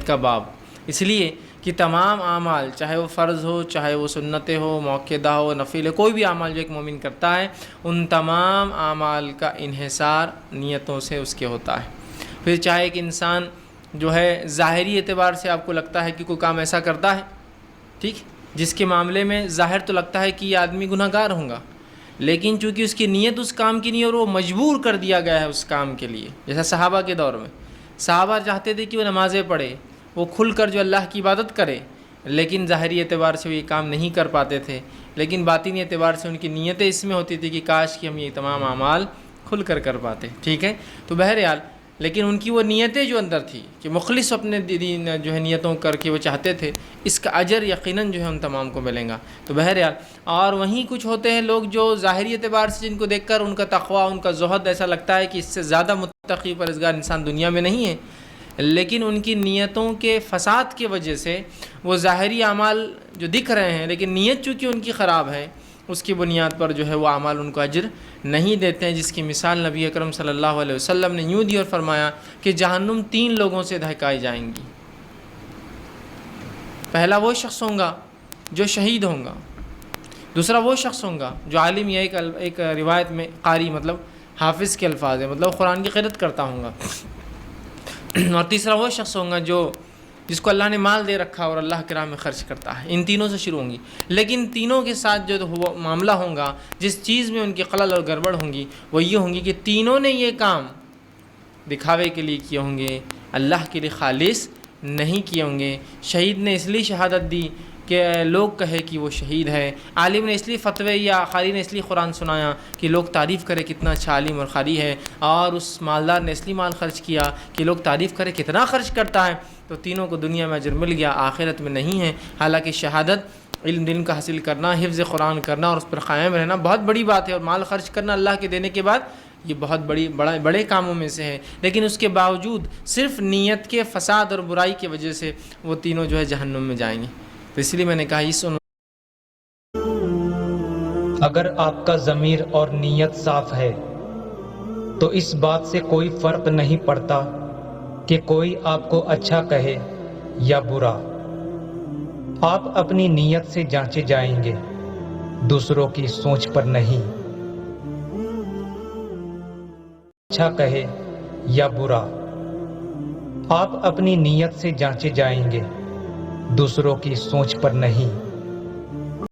کا باب، اس لیے کہ تمام اعمال چاہے وہ فرض ہو، چاہے وہ سنتیں ہو، موقدہ ہو، نفل ہو، کوئی بھی اعمال جو ایک مومن کرتا ہے، ان تمام اعمال کا انحصار نیتوں سے اس کے ہوتا ہے۔ پھر چاہے ایک انسان جو ہے ظاہری اعتبار سے آپ کو لگتا ہے کہ کوئی کام ایسا کرتا ہے، ٹھیک، جس کے معاملے میں ظاہر تو لگتا ہے کہ یہ آدمی گناہ گار ہوگا، لیکن چونکہ اس کی نیت اس کام کی نہیں اور وہ مجبور کر دیا گیا ہے اس کام کے لیے، جیسا صحابہ کے دور میں صحابہ چاہتے تھے کہ وہ نمازیں پڑھے، وہ کھل کر جو اللہ کی عبادت کرے، لیکن ظاہری اعتبار سے وہ یہ کام نہیں کر پاتے تھے، لیکن باطنی اعتبار سے ان کی نیتیں اس میں ہوتی تھی کہ کاش کہ ہم یہ تمام اعمال کھل کر پاتے، ٹھیک ہے۔ تو بہرحال لیکن ان کی وہ نیتیں جو اندر تھی کہ مخلص اپنے دین جو ہے نیتوں کر کے وہ چاہتے تھے، اس کا اجر یقیناً جو ہے ان تمام کو ملے گا۔ تو بہرحال اور وہیں کچھ ہوتے ہیں لوگ جو ظاہری اعتبار سے جن کو دیکھ کر ان کا تقوی، ان کا زہد ایسا لگتا ہے کہ اس سے زیادہ متقی پرہیزگار انسان دنیا میں نہیں ہے، لیکن ان کی نیتوں کے فساد کی وجہ سے وہ ظاہری اعمال جو دکھ رہے ہیں لیکن نیت چونکہ ان کی خراب ہے، اس کی بنیاد پر جو ہے وہ اعمال ان کو اجر نہیں دیتے ہیں، جس کی مثال نبی اکرم صلی اللہ علیہ وسلم نے یوں دی اور فرمایا کہ جہنم 3 لوگوں سے دہکائی جائیں گی۔ پہلا وہ شخص ہوگا جو شہید ہوگا، دوسرا وہ شخص ہوگا جو عالم، یا ایک روایت میں قاری مطلب حافظ کے الفاظ ہیں، مطلب قرآن کی قرأت کرتا ہوں گا، اور تیسرا وہ شخص ہوگا جس کو اللہ نے مال دے رکھا اور اللہ کی راہ میں خرچ کرتا ہے۔ ان تینوں سے شروع ہوں گی، لیکن تینوں کے ساتھ جو معاملہ ہوگا، جس چیز میں ان کی خلل اور گڑبڑ ہوں گی وہ یہ ہوں گی کہ تینوں نے یہ کام دکھاوے کے لیے کیے ہوں گے، اللہ کے لیے خالص نہیں کیے ہوں گے۔ شہید نے اس لیے شہادت دی کہ لوگ کہے کہ وہ شہید ہے، عالم نے اس لیے فتوے یا قاری نے اس لیے قرآن سنایا کہ لوگ تعریف کرے کتنا اچھا عالم اور قاری ہے، اور اس مالدار نے اس لیے مال خرچ کیا کہ لوگ تعریف کرے کتنا خرچ کرتا ہے۔ تو تینوں کو دنیا میں اجر مل گیا، آخرت میں نہیں ہے۔ حالانکہ شہادت، علم دین کا حاصل کرنا، حفظ قرآن کرنا اور اس پر قائم رہنا بہت بڑی بات ہے، اور مال خرچ کرنا اللہ کے دینے کے بعد یہ بہت بڑے کاموں میں سے ہے، لیکن اس کے باوجود صرف نیت کے فساد اور برائی کی وجہ سے وہ تینوں جو ہے جہنم میں جائیں گے۔ تو اس لیے میں نے کہا اگر آپ کا ضمیر اور نیت صاف ہے تو اس بات سے کوئی فرق نہیں پڑتا کہ کوئی آپ کو اچھا کہے یا برا۔ آپ اپنی نیت سے جانچے جائیں گے، دوسروں کی سوچ پر نہیں۔ اچھا کہے یا برا، آپ اپنی نیت سے جانچے جائیں گے، دوسروں کی سوچ پر نہیں۔